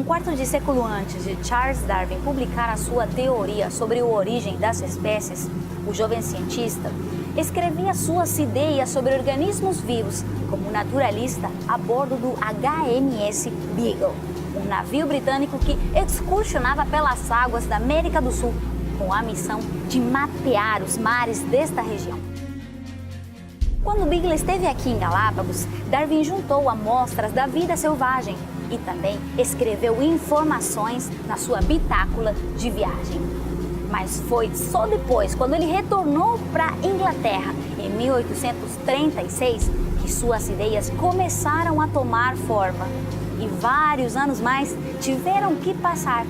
quarto de século antes de Charles Darwin publicar a sua teoria sobre a origem das espécies, o jovem cientista escrevia suas ideias sobre organismos vivos como naturalista a bordo do HMS Beagle, um navio britânico que excursionava pelas águas da América do Sul com a missão de mapear os mares desta região. Quando o Beagle esteve aqui em Galápagos, Darwin juntou amostras da vida selvagem e também escreveu informações na sua bitácula de viagem. Mas foi só depois, quando ele retornou para a Inglaterra, em 1836, que suas ideias começaram a tomar forma. E vários anos mais tiveram que passar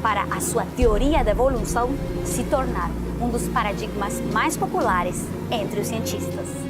para a sua teoria da evolução se tornar um dos paradigmas mais populares entre os cientistas.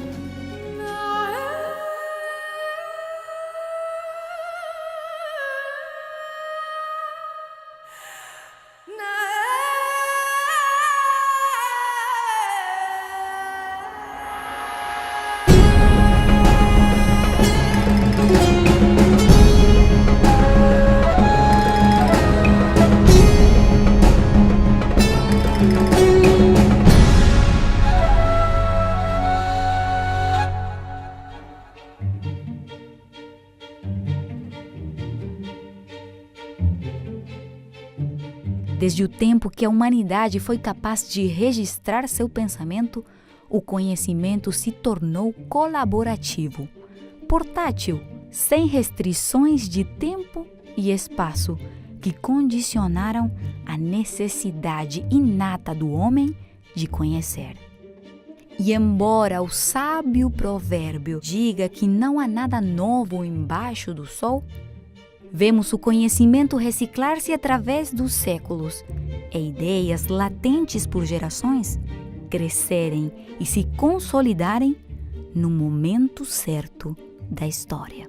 Desde o tempo que a humanidade foi capaz de registrar seu pensamento, o conhecimento se tornou colaborativo, portátil, sem restrições de tempo e espaço, que condicionaram a necessidade inata do homem de conhecer. E embora o sábio provérbio diga que não há nada novo embaixo do sol, vemos o conhecimento reciclar-se através dos séculos e ideias latentes por gerações crescerem e se consolidarem no momento certo da história.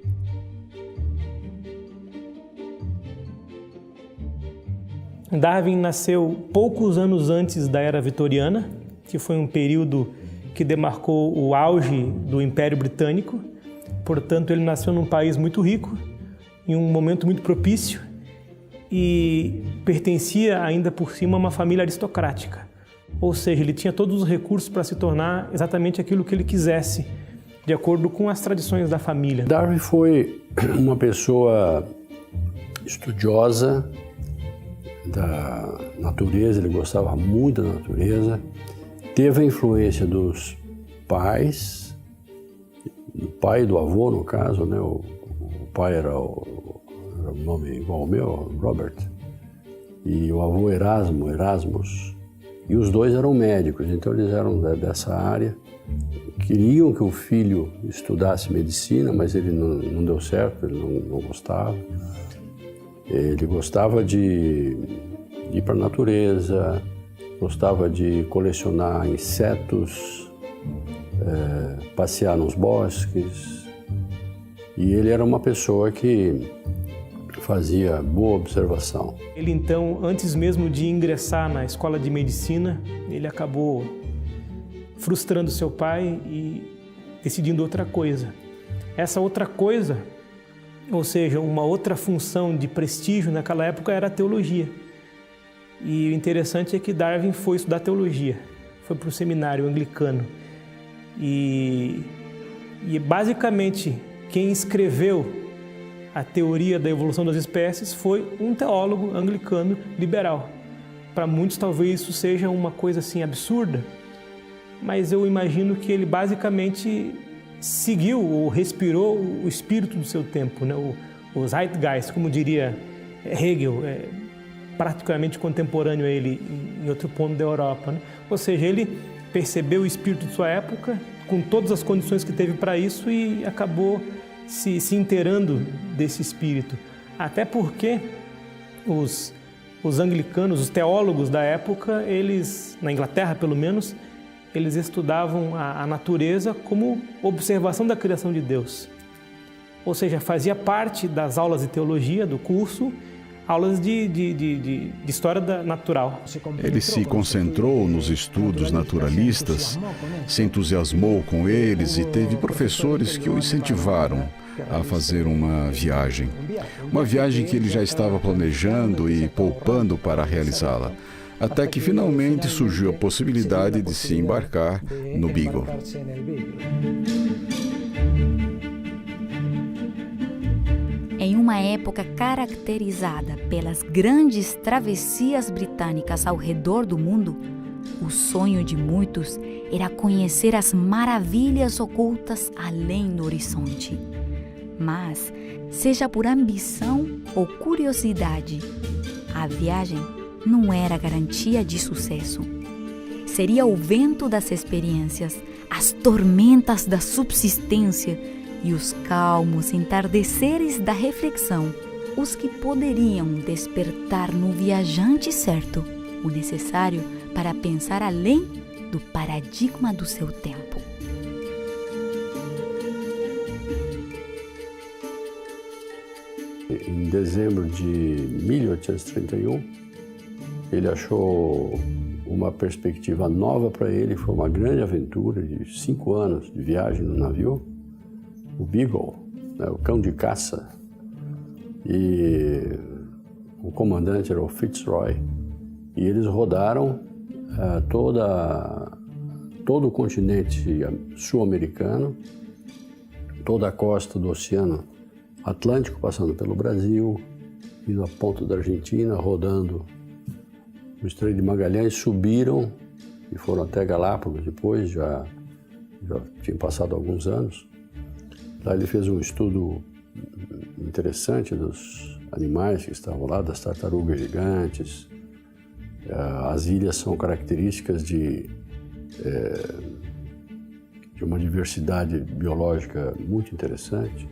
Darwin nasceu poucos anos antes da Era Vitoriana, que foi um período que demarcou o auge do Império Britânico. Portanto, ele nasceu num país muito rico, em um momento muito propício, e pertencia ainda por cima a uma família aristocrática. Ou seja, ele tinha todos os recursos para se tornar exatamente aquilo que ele quisesse, de acordo com as tradições da família. Darwin foi uma pessoa estudiosa da natureza, ele gostava muito da natureza, teve a influência dos pais, do pai e do avô, no caso, né? O pai era um nome igual ao meu, Robert, e o avô Erasmus, e os dois eram médicos, então eles eram dessa área. Queriam que o filho estudasse medicina, mas ele não deu certo, ele não gostava. Ele gostava de ir para a natureza, gostava de colecionar insetos, passear nos bosques. E ele era uma pessoa que fazia boa observação. Ele então, antes mesmo de ingressar na escola de medicina, ele acabou frustrando seu pai e decidindo outra coisa. Essa outra coisa, ou seja, uma outra função de prestígio naquela época, era a teologia. E o interessante é que Darwin foi estudar teologia, foi para o seminário anglicano. E basicamente quem escreveu a teoria da evolução das espécies foi um teólogo anglicano liberal. Para muitos talvez isso seja uma coisa assim absurda, mas eu imagino que ele basicamente seguiu ou respirou o espírito do seu tempo, né? O Zeitgeist, como diria Hegel, praticamente contemporâneo a ele em outro ponto da Europa, né? Ou seja, ele percebeu o espírito de sua época, com todas as condições que teve para isso, e acabou se inteirando desse espírito. Até porque os anglicanos, os teólogos da época, eles, na Inglaterra pelo menos, eles estudavam a natureza como observação da criação de Deus. Ou seja, fazia parte das aulas de teologia do curso, aulas de história natural. Ele se concentrou nos estudos naturalistas, se entusiasmou com eles e teve professores que o incentivaram a fazer uma viagem. Uma viagem que ele já estava planejando e poupando para realizá-la. Até que finalmente surgiu a possibilidade de se embarcar no Beagle. Em uma época caracterizada pelas grandes travessias britânicas ao redor do mundo, o sonho de muitos era conhecer as maravilhas ocultas além do horizonte. Mas, seja por ambição ou curiosidade, a viagem não era garantia de sucesso. Seria o vento das experiências, as tormentas da subsistência e os calmos entardeceres da reflexão os que poderiam despertar no viajante certo o necessário para pensar além do paradigma do seu tempo. Em dezembro de 1831, ele achou uma perspectiva nova para ele, foi uma grande aventura de 5 anos de viagem no navio, o Beagle, né, o cão de caça, e o comandante era o Fitzroy, e eles rodaram todo o continente sul-americano, toda a costa do Oceano Atlântico, passando pelo Brasil, indo à ponta da Argentina, rodando o Estreito de Magalhães, subiram e foram até Galápagos depois, já tinha passado alguns anos. Lá ele fez um estudo interessante dos animais que estavam lá, das tartarugas gigantes. As ilhas são características de uma diversidade biológica muito interessante.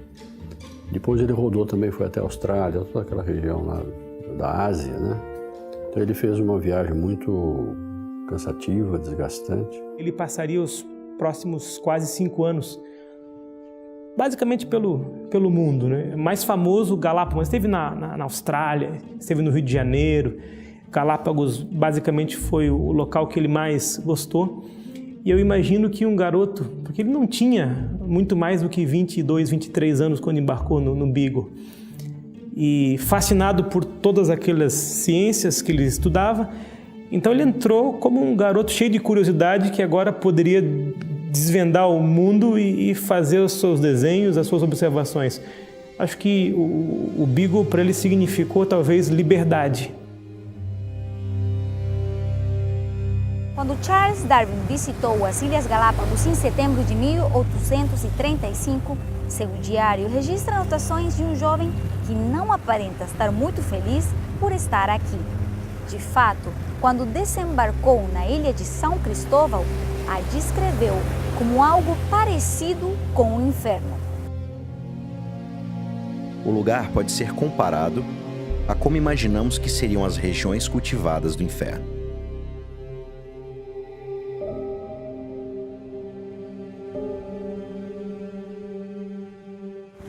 Depois ele rodou também, foi até a Austrália, toda aquela região lá da Ásia, né? Então ele fez uma viagem muito cansativa, desgastante. Ele passaria os próximos quase 5 anos, basicamente pelo mundo, né? Mais famoso, Galápagos, esteve na Austrália, esteve no Rio de Janeiro. Galápagos basicamente foi o local que ele mais gostou. E eu imagino que um garoto, porque ele não tinha muito mais do que 22, 23 anos quando embarcou no Beagle, e fascinado por todas aquelas ciências que ele estudava, então ele entrou como um garoto cheio de curiosidade que agora poderia desvendar o mundo e fazer os seus desenhos, as suas observações. Acho que o Beagle para ele significou talvez liberdade. Quando Charles Darwin visitou as Ilhas Galápagos em setembro de 1835, seu diário registra anotações de um jovem que não aparenta estar muito feliz por estar aqui. De fato, quando desembarcou na ilha de São Cristóvão, a descreveu como algo parecido com o inferno. O lugar pode ser comparado a como imaginamos que seriam as regiões cultivadas do inferno.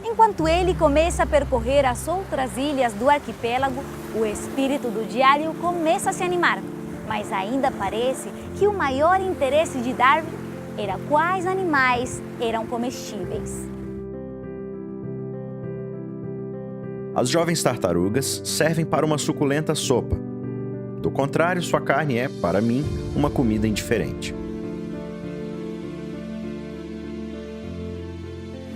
Enquanto ele começa a percorrer as outras ilhas do arquipélago, o espírito do diário começa a se animar. Mas ainda parece que o maior interesse de Darwin era quais animais eram comestíveis. As jovens tartarugas servem para uma suculenta sopa. Do contrário, sua carne é, para mim, uma comida indiferente.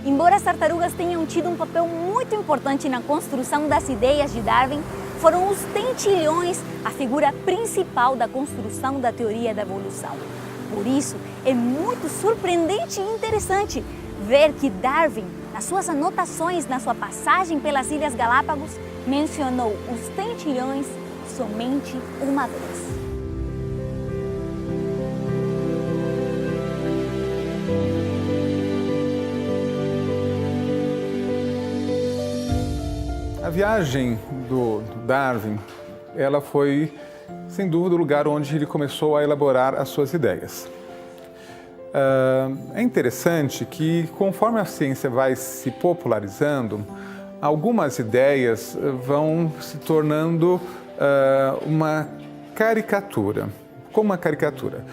Embora as tartarugas tenham tido um papel muito importante na construção das ideias de Darwin, foram os tentilhões a figura principal da construção da teoria da evolução. Por isso, é muito surpreendente e interessante ver que Darwin, nas suas anotações, na sua passagem pelas Ilhas Galápagos, mencionou os tentilhões somente uma vez. A viagem do Darwin, ela foi, sem dúvida, o lugar onde ele começou a elaborar as suas ideias. É interessante que, conforme a ciência vai se popularizando, algumas ideias vão se tornando uma caricatura. Como uma caricatura?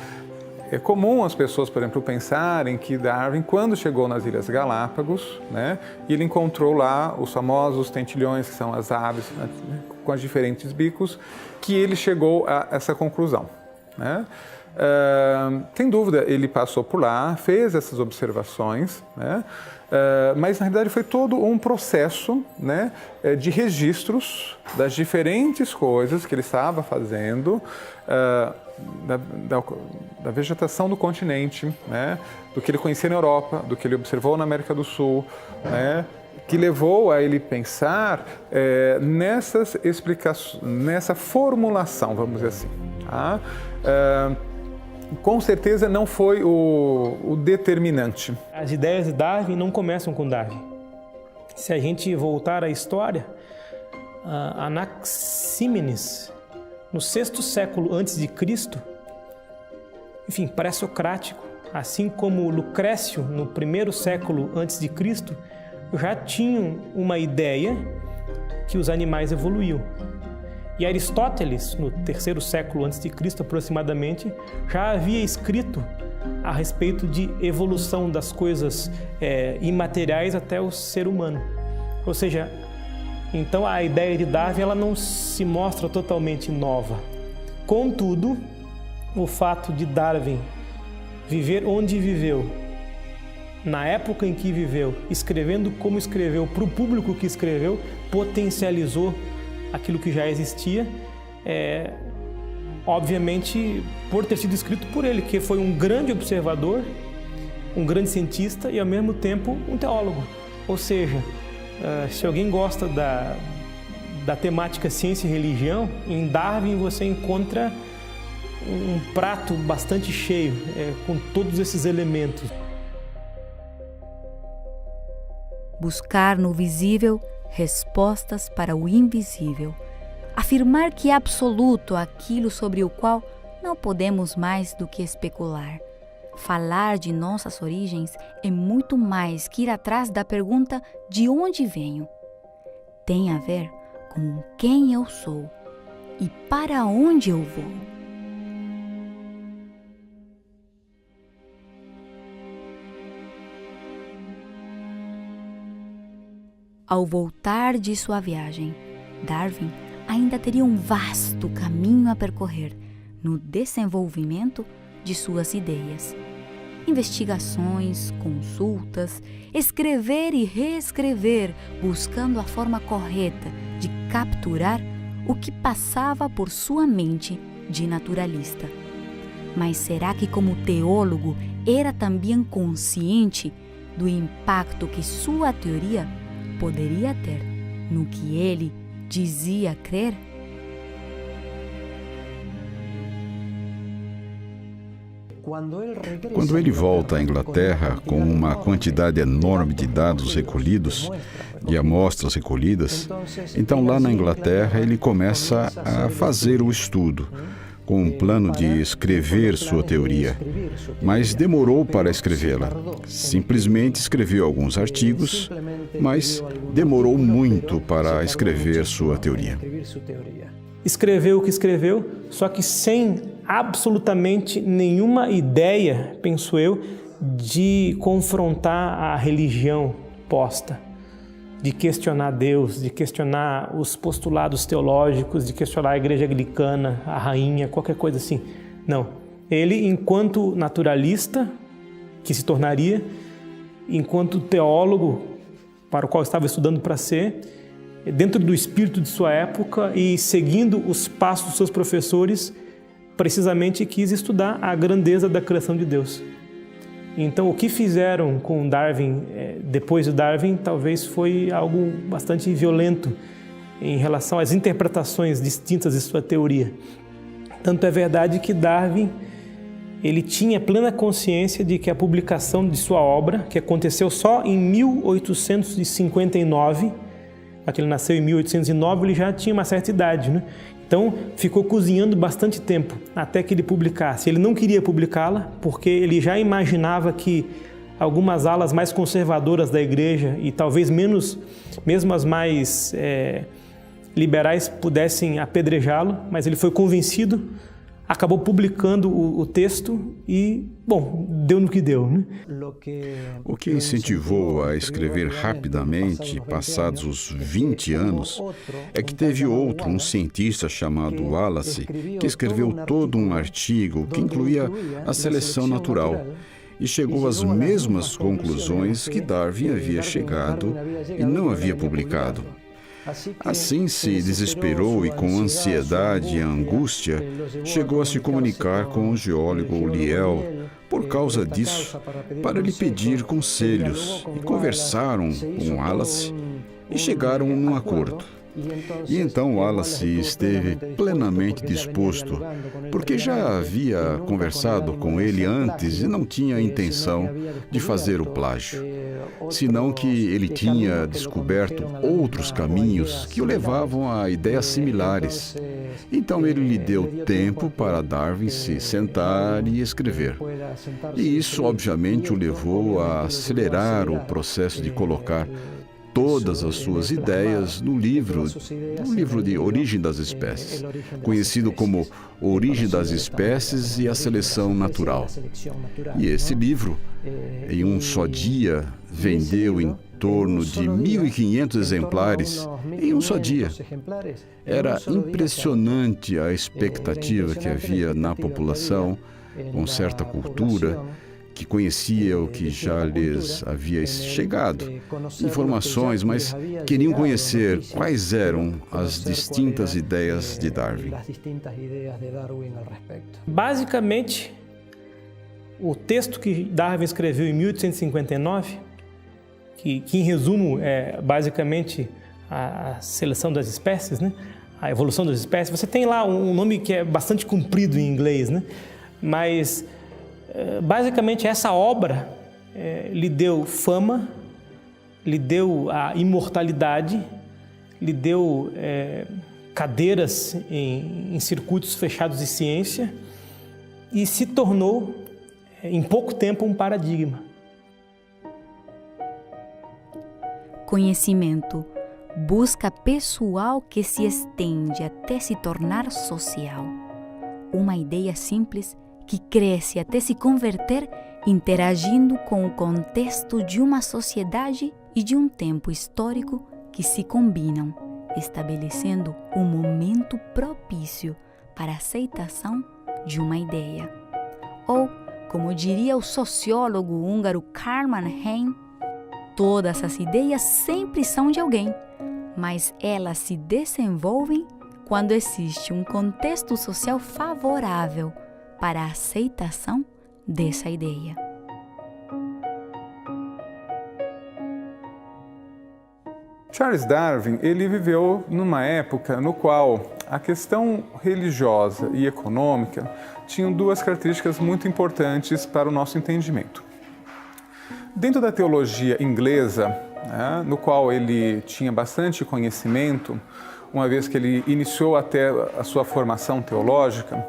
É comum as pessoas, por exemplo, pensarem que Darwin, quando chegou nas Ilhas Galápagos, né, ele encontrou lá os famosos tentilhões, que são as aves, né, com os diferentes bicos, que ele chegou a essa conclusão, né? Sem dúvida, ele passou por lá, fez essas observações, né? Mas na realidade foi todo um processo, né, de registros das diferentes coisas que ele estava fazendo, da vegetação do continente, né, do que ele conhecia na Europa, do que ele observou na América do Sul, né, que levou a ele pensar nessas explicações, nessa formulação, vamos dizer assim. Tá? Com certeza não foi o determinante. As ideias de Darwin não começam com Darwin. Se a gente voltar à história, Anaxímenes, no 6º século antes de Cristo, enfim, pré-socrático, assim como Lucrécio, no 1º século antes de Cristo, já tinham uma ideia que os animais evoluíam. E Aristóteles, no 3º século antes de Cristo aproximadamente, já havia escrito a respeito de evolução das coisas imateriais até o ser humano. Ou seja, então a ideia de Darwin ela não se mostra totalmente nova. Contudo, o fato de Darwin viver onde viveu, na época em que viveu, escrevendo como escreveu, para o público que escreveu, potencializou aquilo que já existia, obviamente por ter sido escrito por ele, que foi um grande observador, um grande cientista e ao mesmo tempo um teólogo. Ou seja, se alguém gosta da temática ciência e religião, em Darwin você encontra um prato bastante cheio, com todos esses elementos. Buscar no visível respostas para o invisível. Afirmar que é absoluto aquilo sobre o qual não podemos mais do que especular. Falar de nossas origens é muito mais que ir atrás da pergunta de onde venho. Tem a ver com quem eu sou e para onde eu vou. Ao voltar de sua viagem, Darwin ainda teria um vasto caminho a percorrer no desenvolvimento de suas ideias. Investigações, consultas, escrever e reescrever, buscando a forma correta de capturar o que passava por sua mente de naturalista. Mas será que, como teólogo, era também consciente do impacto que sua teoria poderia ter no que ele dizia crer? Quando ele volta à Inglaterra com uma quantidade enorme de dados recolhidos, de amostras recolhidas, então lá na Inglaterra ele começa a fazer o estudo, com um plano de escrever sua teoria, mas demorou para escrevê-la. Simplesmente escreveu alguns artigos, mas demorou muito para escrever sua teoria. Escreveu o que escreveu, só que sem absolutamente nenhuma ideia, penso eu, de confrontar a religião posta, de questionar Deus, de questionar os postulados teológicos, de questionar a igreja anglicana, a rainha, qualquer coisa assim. Não. Ele, enquanto naturalista, que se tornaria, enquanto teólogo, para o qual estava estudando para ser, dentro do espírito de sua época e seguindo os passos dos seus professores, precisamente quis estudar a grandeza da criação de Deus. Então, o que fizeram com Darwin, depois de Darwin, talvez foi algo bastante violento em relação às interpretações distintas de sua teoria. Tanto é verdade que Darwin, ele tinha plena consciência de que a publicação de sua obra, que aconteceu só em 1859, ele nasceu em 1809, ele já tinha uma certa idade, né? Então, ficou cozinhando bastante tempo até que ele publicasse. Ele não queria publicá-la porque ele já imaginava que algumas alas mais conservadoras da igreja e talvez mesmo as mais liberais pudessem apedrejá-lo, mas ele foi convencido acabou publicando o texto e, bom, deu no que deu, né? O que incentivou a escrever rapidamente, passados os 20 anos, é que teve outro, um cientista chamado Wallace, que escreveu todo um artigo que incluía a seleção natural e chegou às mesmas conclusões que Darwin havia chegado e não havia publicado. Assim se desesperou e, com ansiedade e angústia, chegou a se comunicar com o geólogo Lyell por causa disso, para lhe pedir conselhos, e conversaram com Wallace e chegaram num acordo. E então Wallace esteve plenamente disposto, porque já havia conversado com ele antes e não tinha a intenção de fazer o plágio, senão que ele tinha descoberto outros caminhos que o levavam a ideias similares. Então ele lhe deu tempo para Darwin se sentar e escrever. E isso, obviamente, o levou a acelerar o processo de colocar todas as suas ideias no livro de Origem das Espécies, conhecido como Origem das Espécies e a Seleção Natural. E esse livro, em um só dia, vendeu em torno de 1.500 exemplares em um só dia. Era impressionante a expectativa que havia na população, com certa cultura, que conhecia o que já lhes havia chegado, informações, mas queriam conhecer quais eram as distintas ideias de Darwin. Basicamente, o texto que Darwin escreveu em 1859, que em resumo é basicamente a seleção das espécies, né? A evolução das espécies, você tem lá um nome que é bastante comprido em inglês, né? Mas basicamente essa obra lhe deu fama, lhe deu a imortalidade, lhe deu cadeiras em circuitos fechados de ciência e se tornou, em pouco tempo, um paradigma. Conhecimento, busca pessoal que se estende até se tornar social. Uma ideia simples que cresce até se converter, interagindo com o contexto de uma sociedade e de um tempo histórico que se combinam, estabelecendo um momento propício para a aceitação de uma ideia. Ou, como diria o sociólogo húngaro Kármán Heim, todas as ideias sempre são de alguém, mas elas se desenvolvem quando existe um contexto social favorável para a aceitação dessa ideia. Charles Darwin, ele viveu numa época no qual a questão religiosa e econômica tinham duas características muito importantes para o nosso entendimento. Dentro da teologia inglesa, no qual ele tinha bastante conhecimento, uma vez que ele iniciou até a sua formação teológica,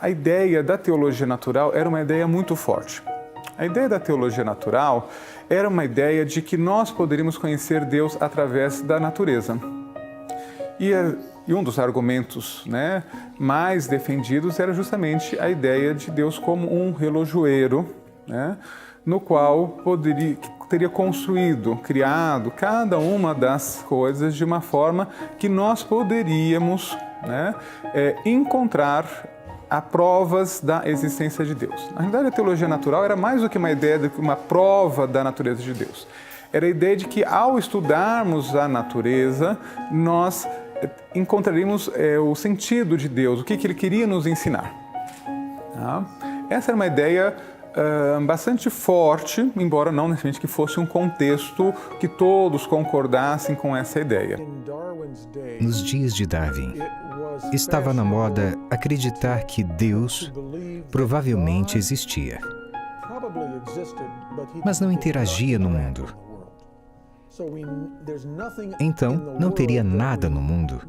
a ideia da teologia natural era uma ideia muito forte. A ideia da teologia natural era uma ideia de que nós poderíamos conhecer Deus através da natureza. E um dos argumentos, mais defendidos era justamente a ideia de Deus como um relojoeiro, no qual teria construído, criado cada uma das coisas de uma forma que nós poderíamos encontrar provas da existência de Deus. Na realidade, a teologia natural era mais do que uma ideia de uma prova da natureza de Deus. Era a ideia de que, ao estudarmos a natureza, nós encontraríamos o sentido de Deus, o que Ele queria nos ensinar. Essa era uma ideia bastante forte, embora não necessariamente que fosse um contexto que todos concordassem com essa ideia. Nos dias de Darwin, estava na moda acreditar que Deus provavelmente existia, mas não interagia no mundo. Então, não teria nada no mundo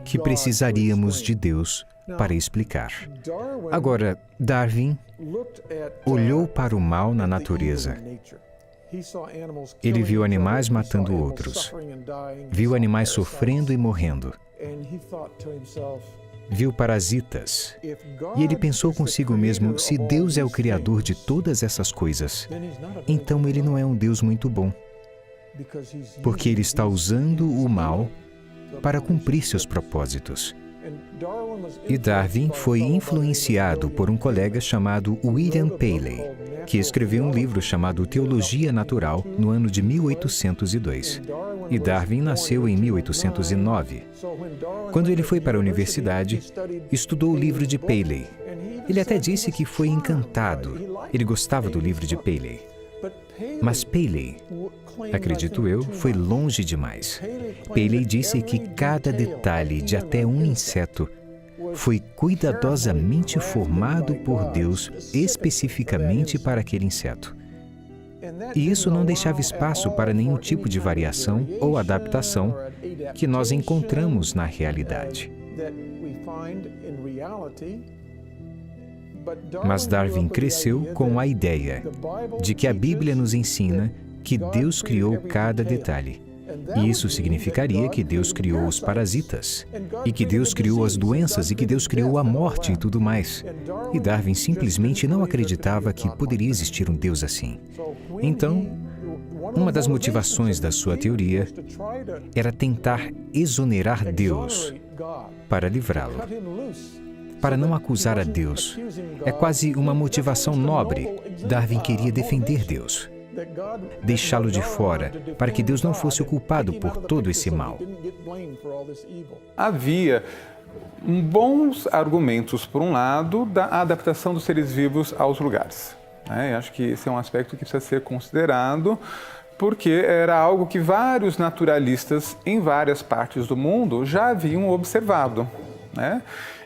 que precisaríamos de Deus para explicar. Agora, Darwin olhou para o mal na natureza. Ele viu animais matando outros, viu animais sofrendo e morrendo. viu parasitas e ele pensou consigo mesmo: se Deus é o Criador de todas essas coisas, então Ele não é um Deus muito bom, porque Ele está usando o mal para cumprir seus propósitos. E Darwin foi influenciado por um colega chamado William Paley, que escreveu um livro chamado Teologia Natural no ano de 1802. E Darwin nasceu em 1809. Quando ele foi para a universidade, estudou o livro de Paley. Ele até disse que foi encantado. Ele gostava do livro de Paley. Mas Paley, acredito eu, foi longe demais. Paley disse que cada detalhe de até um inseto foi cuidadosamente formado por Deus especificamente para aquele inseto. E isso não deixava espaço para nenhum tipo de variação ou adaptação que nós encontramos na realidade. Mas Darwin cresceu com a ideia de que a Bíblia nos ensina que Deus criou cada detalhe. E isso significaria que Deus criou os parasitas, e que Deus criou as doenças, e que Deus criou a morte e tudo mais. E Darwin simplesmente não acreditava que poderia existir um Deus assim. Então, uma das motivações da sua teoria era tentar exonerar Deus para livrá-lo, para não acusar a Deus. É quase uma motivação nobre. Darwin queria defender Deus, deixá-lo de fora, para que Deus não fosse o culpado por todo esse mal. Havia bons argumentos, por um lado, da adaptação dos seres vivos aos lugares. Eu acho que esse é um aspecto que precisa ser considerado, porque era algo que vários naturalistas em várias partes do mundo já haviam observado,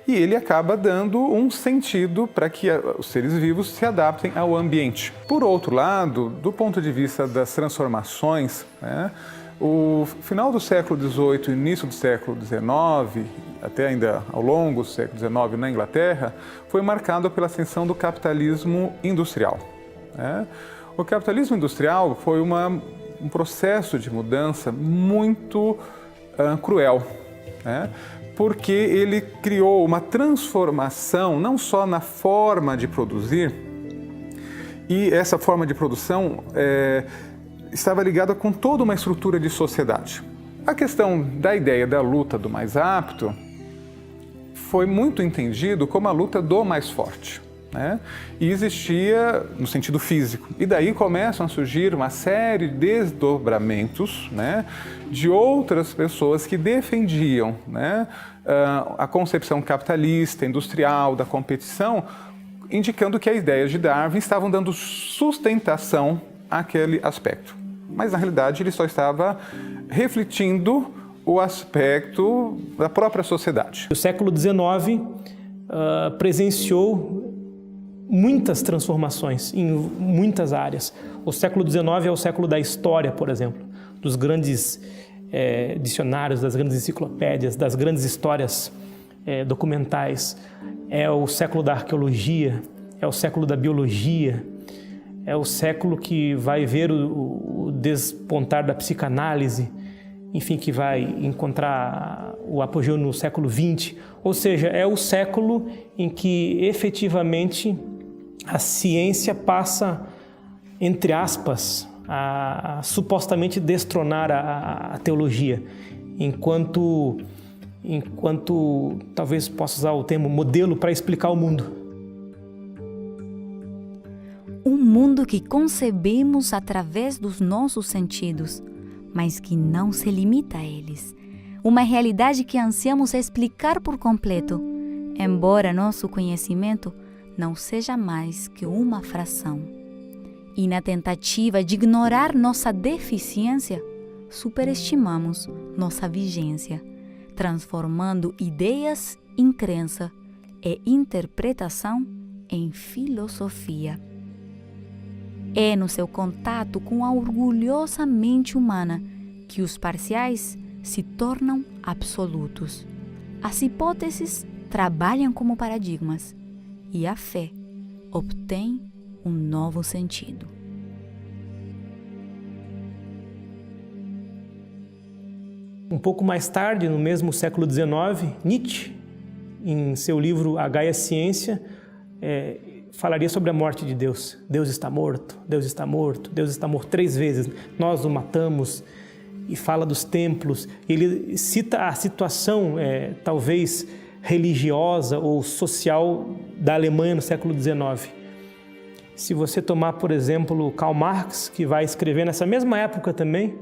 E ele acaba dando um sentido para que os seres vivos se adaptem ao ambiente. Por outro lado, do ponto de vista das transformações, o final do século XVIII e início do século XIX, até ainda ao longo do século XIX na Inglaterra, foi marcado pela ascensão do capitalismo industrial. O capitalismo industrial foi um processo de mudança muito cruel, porque ele criou uma transformação não só na forma de produzir, e essa forma de produção estava ligada com toda uma estrutura de sociedade. A questão da ideia da luta do mais apto foi muito entendido como a luta do mais forte, E existia no sentido físico. E daí começam a surgir uma série de desdobramentos, de outras pessoas que defendiam, a concepção capitalista, industrial, da competição, indicando que as ideias de Darwin estavam dando sustentação àquele aspecto. Mas, na realidade, ele só estava refletindo o aspecto da própria sociedade. O século XIX presenciou muitas transformações em muitas áreas. O século XIX é o século da história, por exemplo, dos grandes dicionários, das grandes enciclopédias, das grandes histórias documentais. É o século da arqueologia, é o século da biologia, é o século que vai ver o despontar da psicanálise, enfim, que vai encontrar o apogeu no século XX. Ou seja, é o século em que efetivamente a ciência passa, entre aspas, a supostamente destronar a teologia, enquanto talvez possa usar o termo modelo para explicar o mundo. Um mundo que concebemos através dos nossos sentidos, mas que não se limita a eles. Uma realidade que ansiamos explicar por completo, embora nosso conhecimento não seja mais que uma fração. E na tentativa de ignorar nossa deficiência, superestimamos nossa vigência, transformando ideias em crença e interpretação em filosofia. É no seu contato com a orgulhosa mente humana que os parciais se tornam absolutos. As hipóteses trabalham como paradigmas e a fé obtém um novo sentido. Um pouco mais tarde, no mesmo século XIX, Nietzsche em seu livro A Gaia Ciência, falaria sobre a morte de Deus. Deus está morto, Deus está morto, Deus está morto 3 vezes. Nós o matamos. E fala dos templos. Ele cita a situação, talvez, religiosa ou social da Alemanha no século XIX. Se você tomar, por exemplo, Karl Marx, que vai escrever nessa mesma época também,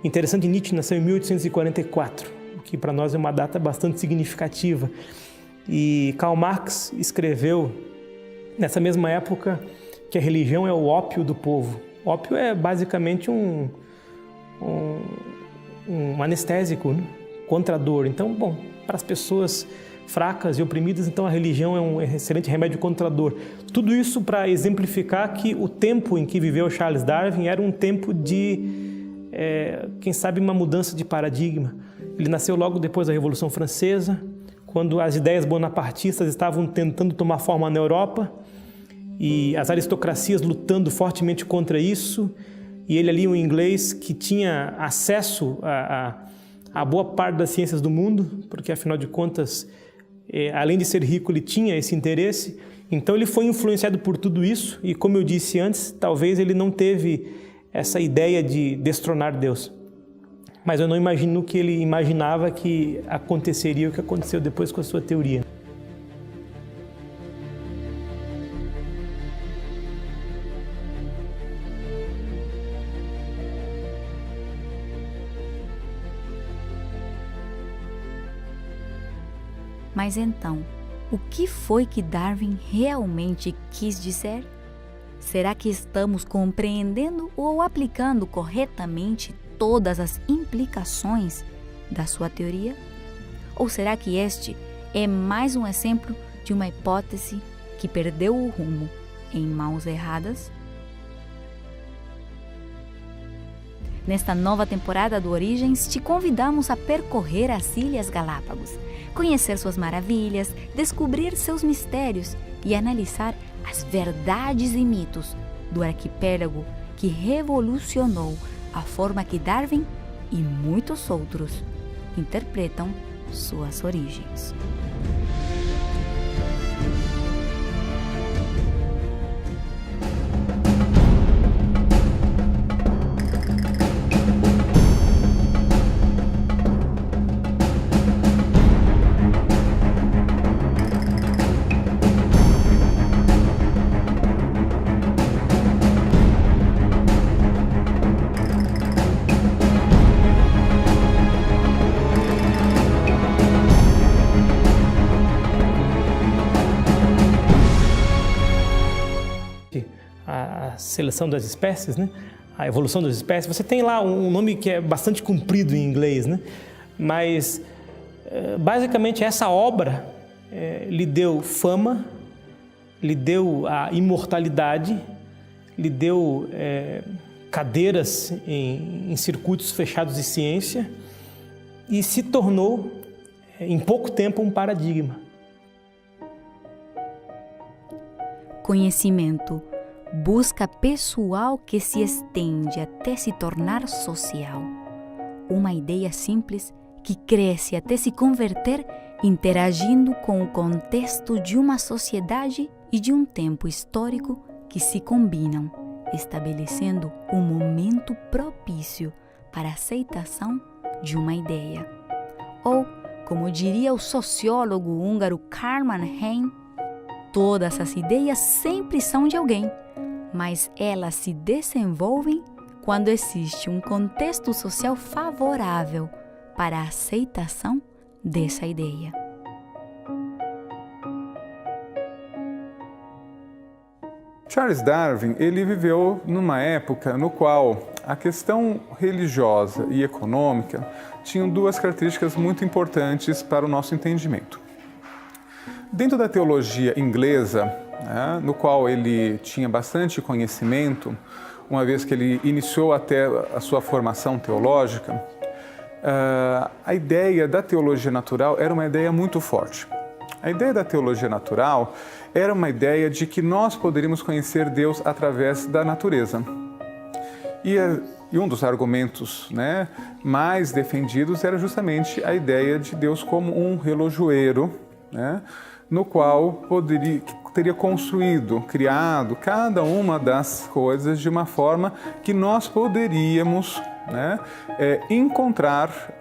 interessante, Nietzsche nasceu em 1844, o que para nós é uma data bastante significativa. E Karl Marx escreveu, nessa mesma época, que a religião é o ópio do povo. Ópio é basicamente um anestésico, né? Contra a dor. Então, bom, para as pessoas fracas e oprimidas, então a religião é um excelente remédio contra a dor. Tudo isso para exemplificar que o tempo em que viveu Charles Darwin era um tempo de, quem sabe, uma mudança de paradigma. Ele nasceu logo depois da Revolução Francesa, quando as ideias bonapartistas estavam tentando tomar forma na Europa e as aristocracias lutando fortemente contra isso. E ele ali, um inglês que tinha acesso a boa parte das ciências do mundo, porque afinal de contas, além de ser rico, ele tinha esse interesse. Então ele foi influenciado por tudo isso e, como eu disse antes, talvez ele não teve essa ideia de destronar Deus. Mas eu não imagino que ele imaginava que aconteceria o que aconteceu depois com a sua teoria. Mas então, o que foi que Darwin realmente quis dizer? Será que estamos compreendendo ou aplicando corretamente todas as implicações da sua teoria? Ou será que este é mais um exemplo de uma hipótese que perdeu o rumo em mãos erradas? Nesta nova temporada do Origens, te convidamos a percorrer as Ilhas Galápagos, conhecer suas maravilhas, descobrir seus mistérios e analisar as verdades e mitos do arquipélago que revolucionou a forma que Darwin e muitos outros interpretam suas origens. A seleção das espécies, né? A evolução das espécies. Você tem lá um nome que é bastante comprido em inglês, né? Mas basicamente essa obra lhe deu fama, lhe deu a imortalidade, lhe deu cadeiras em circuitos fechados de ciência e se tornou, em pouco tempo, um paradigma. Conhecimento, busca pessoal que se estende até se tornar social. Uma ideia simples que cresce até se converter, interagindo com o contexto de uma sociedade e de um tempo histórico que se combinam, estabelecendo um momento propício para a aceitação de uma ideia. Ou, como diria o sociólogo húngaro Kármán Heim, todas as ideias sempre são de alguém, mas elas se desenvolvem quando existe um contexto social favorável para a aceitação dessa ideia. Charles Darwin, ele viveu numa época no qual a questão religiosa e econômica tinham 2 características muito importantes para o nosso entendimento. Dentro da teologia inglesa, no qual ele tinha bastante conhecimento, uma vez que ele iniciou até a sua formação teológica, a ideia da teologia natural era uma ideia muito forte. A ideia da teologia natural era uma ideia de que nós poderíamos conhecer Deus através da natureza. E um dos argumentos mais defendidos era justamente a ideia de Deus como um relojoeiro né, no qual teria construído, criado cada uma das coisas de uma forma que nós poderíamos, né, encontrar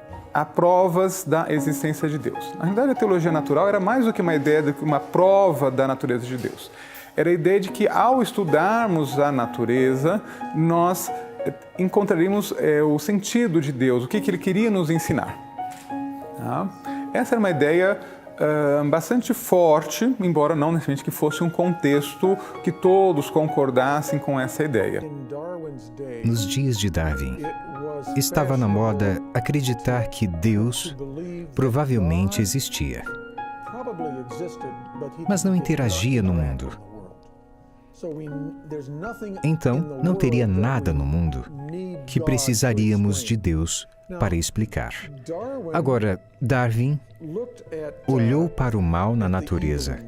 provas da existência de Deus. Na realidade, a teologia natural era mais do que uma ideia de uma prova da natureza de Deus. Era a ideia de que, ao estudarmos a natureza, nós encontraríamos o sentido de Deus, o que Ele queria nos ensinar. Tá? Essa era uma ideia bastante forte, embora não necessariamente que fosse um contexto que todos concordassem com essa ideia. Nos dias de Darwin, estava na moda acreditar que Deus provavelmente existia, mas não interagia no mundo. Então, não teria nada no mundo que precisaríamos de Deus para explicar. Agora, Darwin olhou para o mal na natureza.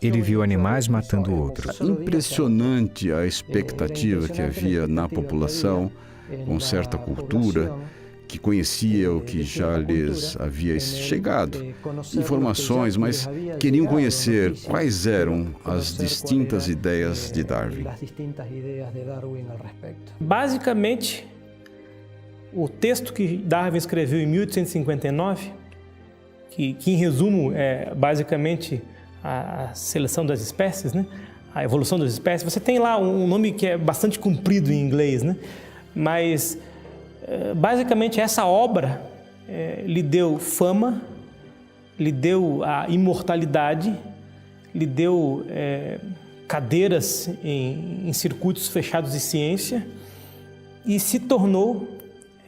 Ele viu animais matando outros. Impressionante a expectativa que havia na população, com certa cultura, que conhecia o que já lhes havia chegado, informações, mas queriam conhecer quais eram as distintas ideias de Darwin. Basicamente, o texto que Darwin escreveu em 1859, que em resumo é basicamente a seleção das espécies, né? A evolução das espécies, você tem lá um nome que é bastante comprido em inglês, né? Mas basicamente essa obra lhe deu fama, lhe deu a imortalidade, lhe deu cadeiras em circuitos fechados de ciência e se tornou,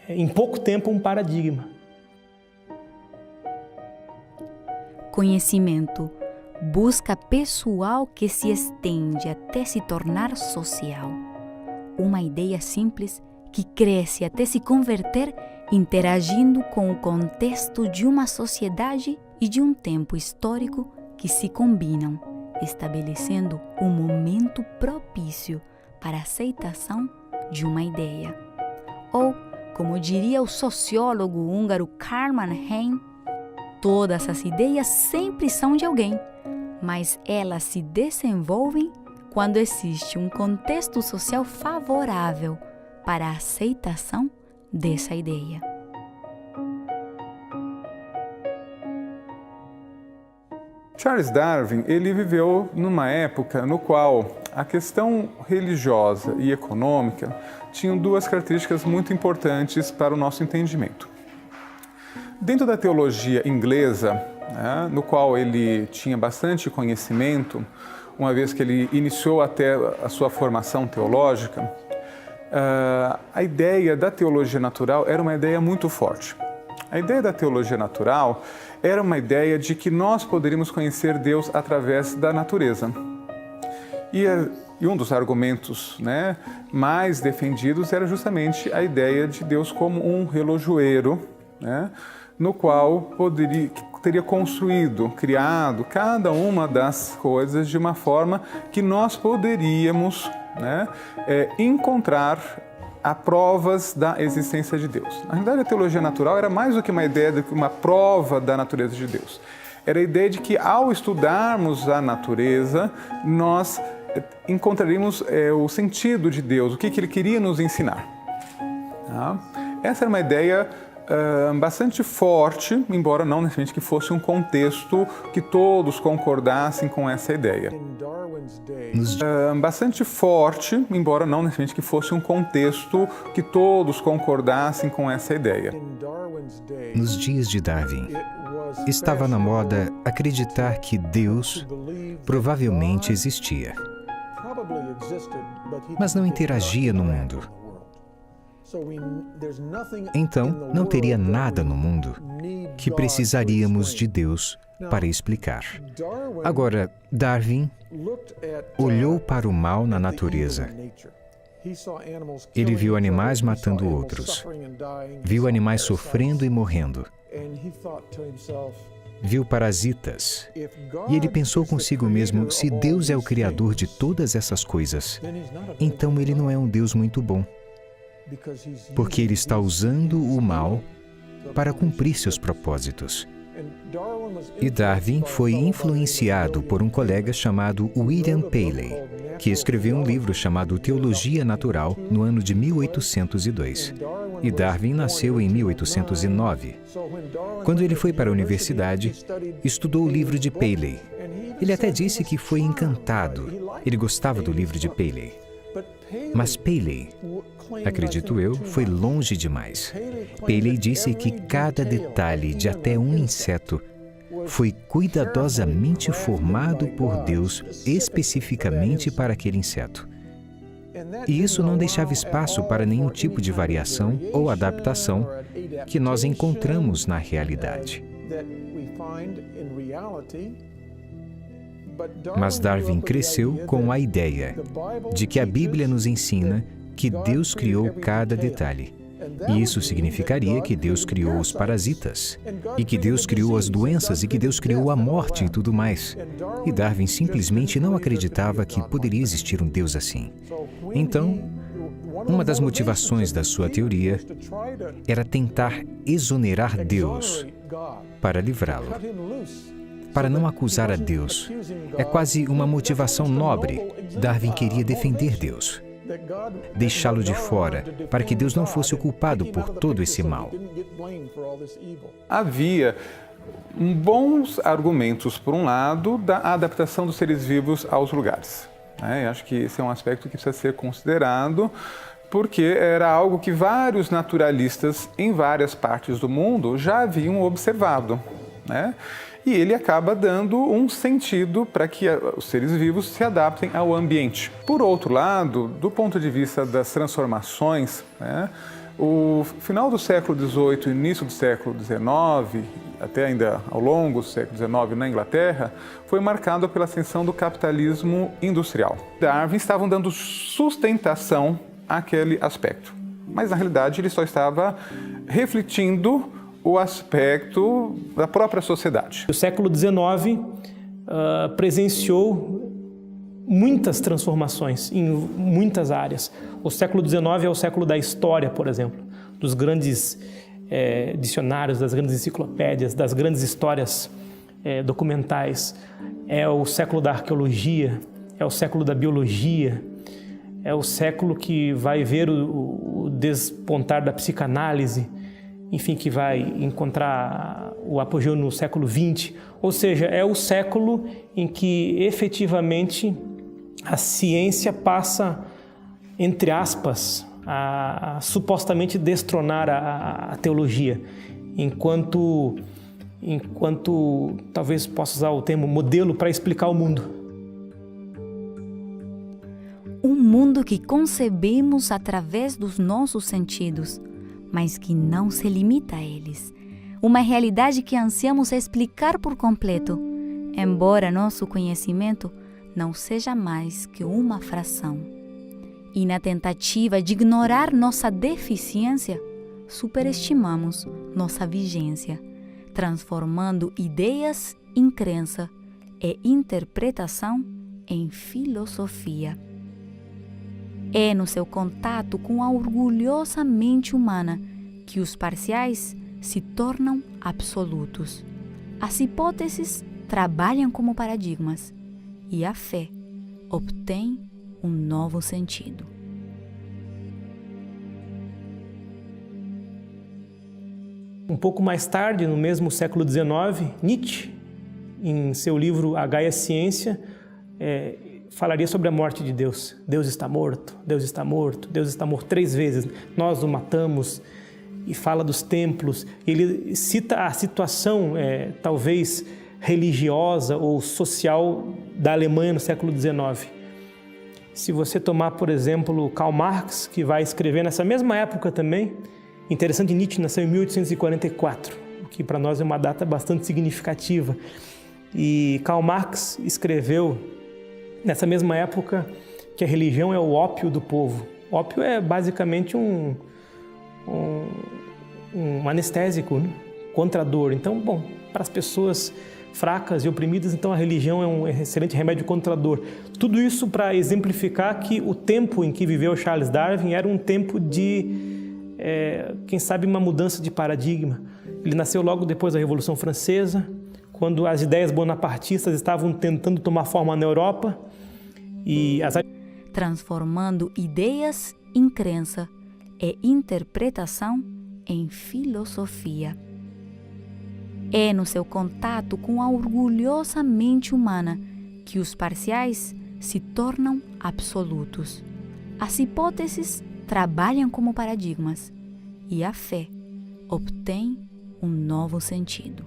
em pouco tempo, um paradigma. Conhecimento, busca pessoal que se estende até se tornar social. Uma ideia simples que cresce até se converter, interagindo com o contexto de uma sociedade e de um tempo histórico que se combinam, estabelecendo um momento propício para a aceitação de uma ideia. Ou, como diria o sociólogo húngaro Kármán Heim, todas as ideias sempre são de alguém, mas elas se desenvolvem quando existe um contexto social favorável para a aceitação dessa ideia. Charles Darwin, ele viveu numa época no qual a questão religiosa e econômica tinham duas características muito importantes para o nosso entendimento. Dentro da teologia inglesa, né, no qual ele tinha bastante conhecimento, uma vez que ele iniciou até a sua formação teológica, a ideia da teologia natural era uma ideia muito forte. A ideia da teologia natural era uma ideia de que nós poderíamos conhecer Deus através da natureza. E um dos argumentos, né, mais defendidos era justamente a ideia de Deus como um relojoeiro, né, no qual teria construído, criado cada uma das coisas de uma forma que nós poderíamos, né, encontrar provas da existência de Deus. Na realidade, a teologia natural era mais do que uma ideia de uma prova da natureza de Deus. Era a ideia de que, ao estudarmos a natureza, nós encontraríamos o sentido de Deus, o que Ele queria nos ensinar. Tá? Essa era uma ideia bastante forte, embora não necessariamente que fosse um contexto que todos concordassem com essa ideia. Bastante forte, embora não necessariamente que fosse um contexto que todos concordassem com essa ideia. Nos dias de Darwin, estava na moda acreditar que Deus provavelmente existia, mas não interagia no mundo. Então, não teria nada no mundo que precisaríamos de Deus para explicar. Agora, Darwin olhou para o mal na natureza. Ele viu animais matando outros, viu animais sofrendo e morrendo, viu parasitas, e ele pensou consigo mesmo: se Deus é o Criador de todas essas coisas, então Ele não é um Deus muito bom, porque Ele está usando o mal para cumprir seus propósitos. E Darwin foi influenciado por um colega chamado William Paley, que escreveu um livro chamado Teologia Natural no ano de 1802. E Darwin nasceu em 1809. Quando ele foi para a universidade, estudou o livro de Paley. Ele até disse que foi encantado. Ele gostava do livro de Paley. Mas Paley, acredito eu, foi longe demais. Paley disse que cada detalhe de até um inseto foi cuidadosamente formado por Deus especificamente para aquele inseto. E isso não deixava espaço para nenhum tipo de variação ou adaptação que nós encontramos na realidade. Mas Darwin cresceu com a ideia de que a Bíblia nos ensina que Deus criou cada detalhe. E isso significaria que Deus criou os parasitas, e que Deus criou as doenças, e que Deus criou a morte e tudo mais. E Darwin simplesmente não acreditava que poderia existir um Deus assim. Então, uma das motivações da sua teoria era tentar exonerar Deus para livrá-lo, para não acusar a Deus. É quase uma motivação nobre. Darwin queria defender Deus, deixá-lo de fora, para que Deus não fosse o culpado por todo esse mal. Havia bons argumentos, por um lado, da adaptação dos seres vivos aos lugares. Eu acho que esse é um aspecto que precisa ser considerado, porque era algo que vários naturalistas em várias partes do mundo já haviam observado, E ele acaba dando um sentido para que os seres vivos se adaptem ao ambiente. Por outro lado, do ponto de vista das transformações, o final do século XVIII e início do século XIX, até ainda ao longo do século XIX na Inglaterra, foi marcado pela ascensão do capitalismo industrial. Darwin estava dando sustentação àquele aspecto, mas na realidade ele só estava refletindo o aspecto da própria sociedade. O século XIX presenciou muitas transformações em muitas áreas. O século XIX é o século da história, por exemplo, dos grandes dicionários, das grandes enciclopédias, das grandes histórias documentais. É o século da arqueologia, é o século da biologia, é o século que vai ver o despontar da psicanálise, enfim, que vai encontrar o apogeu no século XX. Ou seja, é o século em que efetivamente a ciência passa, entre aspas, a supostamente destronar a teologia, enquanto talvez possa usar o termo modelo para explicar o mundo. Um mundo que concebemos através dos nossos sentidos, mas que não se limita a eles. Uma realidade que ansiamos explicar por completo, embora nosso conhecimento não seja mais que uma fração. E na tentativa de ignorar nossa deficiência, superestimamos nossa vigência, transformando ideias em crença e interpretação em filosofia. É no seu contato com a orgulhosa mente humana que os parciais se tornam absolutos. As hipóteses trabalham como paradigmas e a fé obtém um novo sentido. Um pouco mais tarde, no mesmo século XIX, Nietzsche, em seu livro A Gaia Ciência, falaria sobre a morte de Deus. Deus está morto, Deus está morto, Deus está morto 3 vezes. Nós o matamos. E fala dos templos. Ele cita a situação, talvez, religiosa ou social da Alemanha no século XIX. Se você tomar, por exemplo, Karl Marx, que vai escrever nessa mesma época também, interessante, Nietzsche nasceu em 1844, que para nós é uma data bastante significativa. E Karl Marx escreveu nessa mesma época que a religião é o ópio do povo. Ópio é basicamente um anestésico, né, contra a dor. Então, bom, para as pessoas fracas e oprimidas, então a religião é um excelente remédio contra a dor. Tudo isso para exemplificar que o tempo em que viveu Charles Darwin era um tempo de, quem sabe, uma mudança de paradigma. Ele nasceu logo depois da Revolução Francesa, quando as ideias bonapartistas estavam tentando tomar forma na Europa e transformando ideias em crença e interpretação em filosofia. É no seu contato com a orgulhosa mente humana que os parciais se tornam absolutos. As hipóteses trabalham como paradigmas e a fé obtém um novo sentido.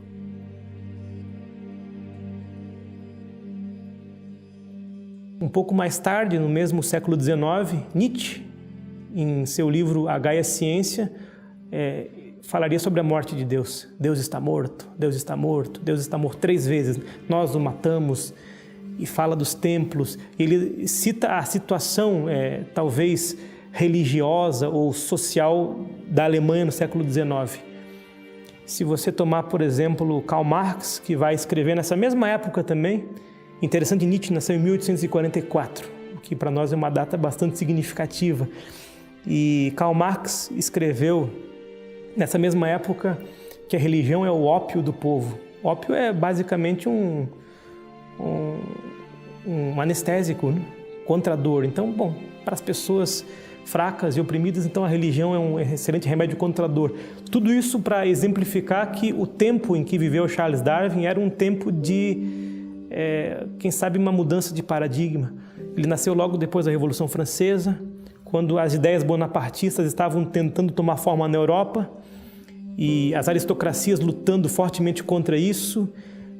Um pouco mais tarde, no mesmo século XIX, Nietzsche, em seu livro A Gaia Ciência, falaria sobre a morte de Deus. Deus está morto, Deus está morto, Deus está morto 3 vezes. Nós o matamos. E fala dos templos. Ele cita a situação, talvez, religiosa ou social da Alemanha no século XIX. Se você tomar, por exemplo, Karl Marx, que vai escrever nessa mesma época também, interessante, Nietzsche nasceu em 1844, o que para nós é uma data bastante significativa. E Karl Marx escreveu, nessa mesma época, que a religião é o ópio do povo. Ópio é basicamente um anestésico, né, contra a dor. Então, bom, para as pessoas fracas e oprimidas, então a religião é um excelente remédio contra a dor. Tudo isso para exemplificar que o tempo em que viveu Charles Darwin era um tempo de, quem sabe, uma mudança de paradigma. Ele nasceu logo depois da Revolução Francesa, quando as ideias bonapartistas estavam tentando tomar forma na Europa e as aristocracias lutando fortemente contra isso.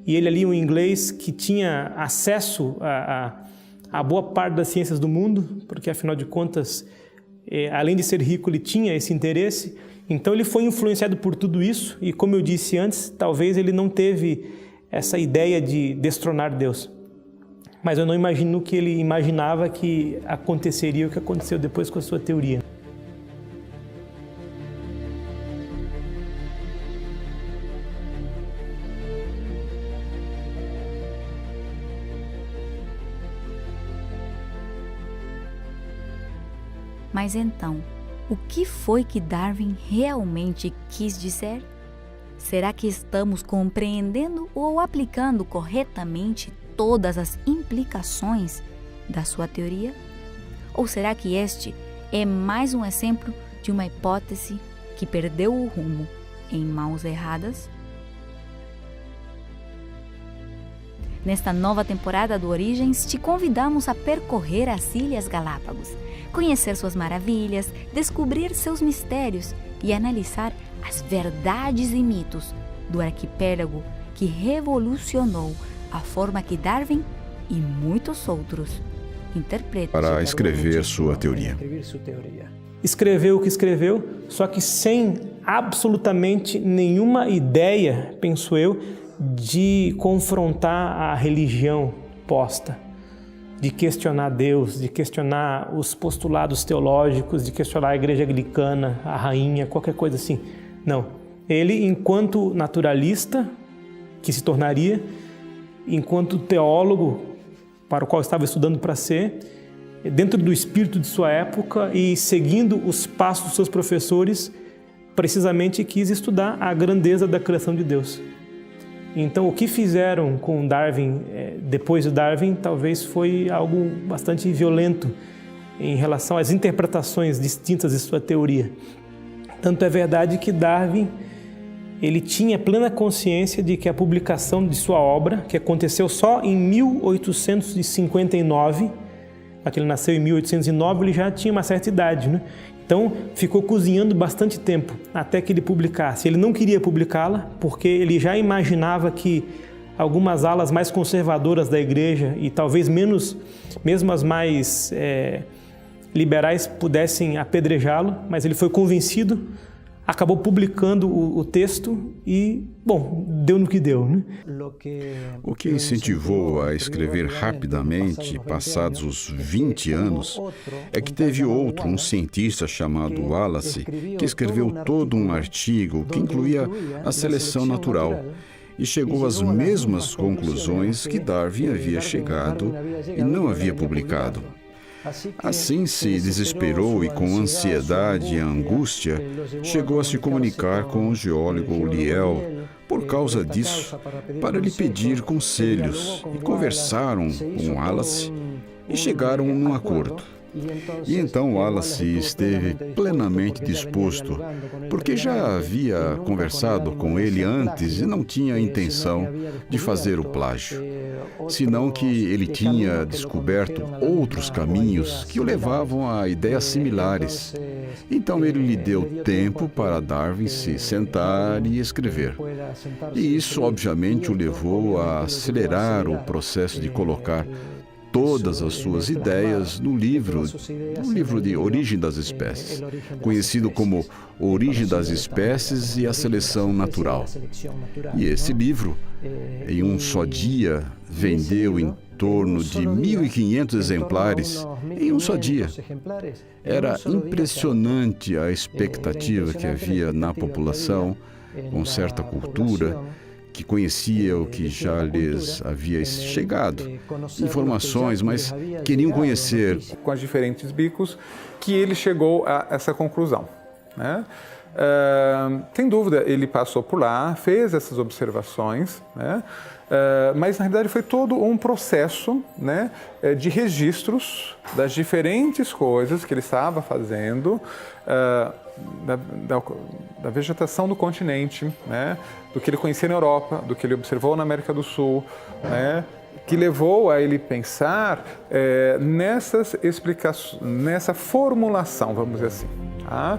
E ele ali, um inglês que tinha acesso a boa parte das ciências do mundo, porque afinal de contas, além de ser rico, ele tinha esse interesse. Então ele foi influenciado por tudo isso e, como eu disse antes, talvez ele não teve essa ideia de destronar Deus. Mas eu não imagino que ele imaginava que aconteceria o que aconteceu depois com a sua teoria. Mas então, o que foi que Darwin realmente quis dizer? Será que estamos compreendendo ou aplicando corretamente todas as implicações da sua teoria? Ou será que este é mais um exemplo de uma hipótese que perdeu o rumo em mãos erradas? Nesta nova temporada do Origens, te convidamos a percorrer as Ilhas Galápagos, conhecer suas maravilhas, descobrir seus mistérios e analisar as verdades e mitos do arquipélago que revolucionou a forma que Darwin e muitos outros interpretam. Para escrever sua teoria. Escreveu o que escreveu, só que sem absolutamente nenhuma ideia, penso eu, de confrontar a religião posta, de questionar Deus, de questionar os postulados teológicos, de questionar a igreja anglicana, a rainha, qualquer coisa assim. Não. Ele, enquanto naturalista, que se tornaria, enquanto teólogo, para o qual estava estudando para ser, dentro do espírito de sua época e seguindo os passos dos seus professores, precisamente quis estudar a grandeza da criação de Deus. Então, o que fizeram com Darwin, depois de Darwin, talvez foi algo bastante violento em relação às interpretações distintas de sua teoria. Tanto é verdade que Darwin, ele tinha plena consciência de que a publicação de sua obra, que aconteceu só em 1859, porque ele nasceu em 1809, ele já tinha uma certa idade, né? Então, ficou cozinhando bastante tempo até que ele publicasse. Ele não queria publicá-la porque ele já imaginava que algumas alas mais conservadoras da igreja e talvez mesmo as mais liberais pudessem apedrejá-lo, mas ele foi convencido, acabou publicando o texto e, bom, deu no que deu, né? O que incentivou a escrever rapidamente, passados os 20 anos, é que teve um cientista chamado Wallace, que escreveu todo um artigo que incluía a seleção natural e chegou às mesmas conclusões que Darwin havia chegado e não havia publicado. Assim se desesperou e, com ansiedade e angústia, chegou a se comunicar com o geólogo Liel por causa disso, para lhe pedir conselhos, e conversaram com Wallace e chegaram num acordo. E então Wallace esteve plenamente disposto, porque já havia conversado com ele antes e não tinha intenção de fazer o plágio, senão que ele tinha descoberto outros caminhos que o levavam a ideias similares. Então ele lhe deu tempo para Darwin se sentar e escrever. E isso, obviamente, o levou a acelerar o processo de colocar todas as suas ideias no livro de Origem das Espécies, conhecido como Origem das Espécies e a Seleção Natural. E esse livro, em um só dia, vendeu em torno de 1.500 exemplares em um só dia. Era impressionante a expectativa que havia na população, com certa cultura, que conhecia o que já lhes havia chegado, informações, mas queriam conhecer. Com as diferentes bicos, que ele chegou a essa conclusão, né? Sem dúvida, ele passou por lá, fez essas observações, né? Mas na realidade foi todo um processo, né, de registros das diferentes coisas que ele estava fazendo, da vegetação do continente, né, do que ele conhecia na Europa, do que ele observou na América do Sul, né, que levou a ele pensar nessas explicações, nessa formulação, vamos dizer assim. Tá?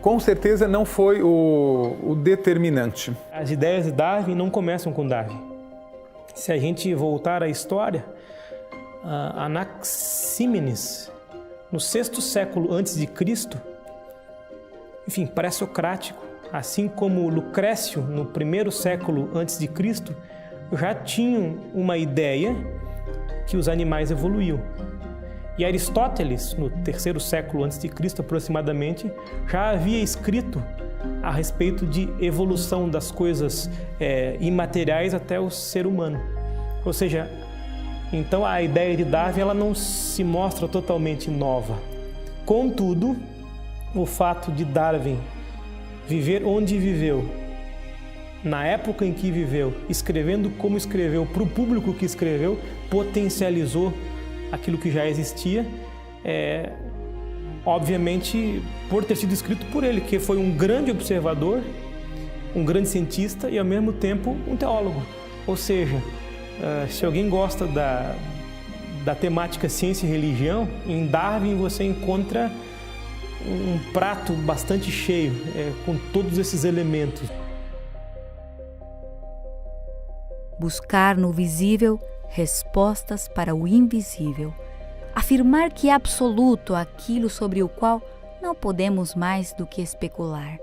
Com certeza não foi o determinante. As ideias de Darwin não começam com Darwin. Se a gente voltar à história, Anaxímenes, no 6º século antes de Cristo, enfim, pré-socrático, assim como Lucrécio, no 1º século antes de Cristo, já tinham uma ideia que os animais evoluíam. E Aristóteles, no 3º século antes de Cristo aproximadamente, já havia escrito a respeito de evolução das coisas imateriais até o ser humano. Ou seja, então a ideia de Darwin ela não se mostra totalmente nova. Contudo, o fato de Darwin viver onde viveu, na época em que viveu, escrevendo como escreveu, para o público que escreveu, potencializou aquilo que já existia, obviamente por ter sido escrito por ele, que foi um grande observador, um grande cientista e ao mesmo tempo um teólogo. Ou seja, se alguém gosta da temática ciência e religião, em Darwin você encontra um prato bastante cheio, com todos esses elementos. Buscar no visível respostas para o invisível. Afirmar que é absoluto aquilo sobre o qual não podemos mais do que especular.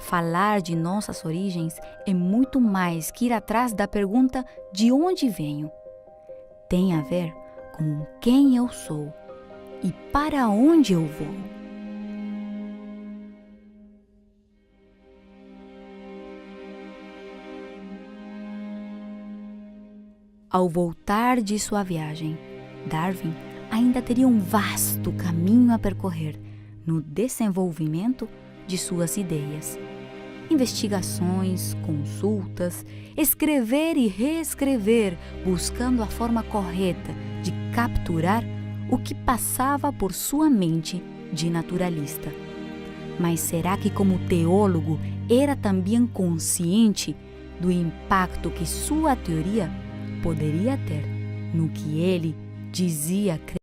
Falar de nossas origens é muito mais que ir atrás da pergunta de onde venho. Tem a ver com quem eu sou e para onde eu vou. Ao voltar de sua viagem, Darwin ainda teria um vasto caminho a percorrer no desenvolvimento de suas ideias. Investigações, consultas, escrever e reescrever, buscando a forma correta de capturar o que passava por sua mente de naturalista. Mas será que, como teólogo, era também consciente do impacto que sua teoria poderia ter no que ele dizia crer?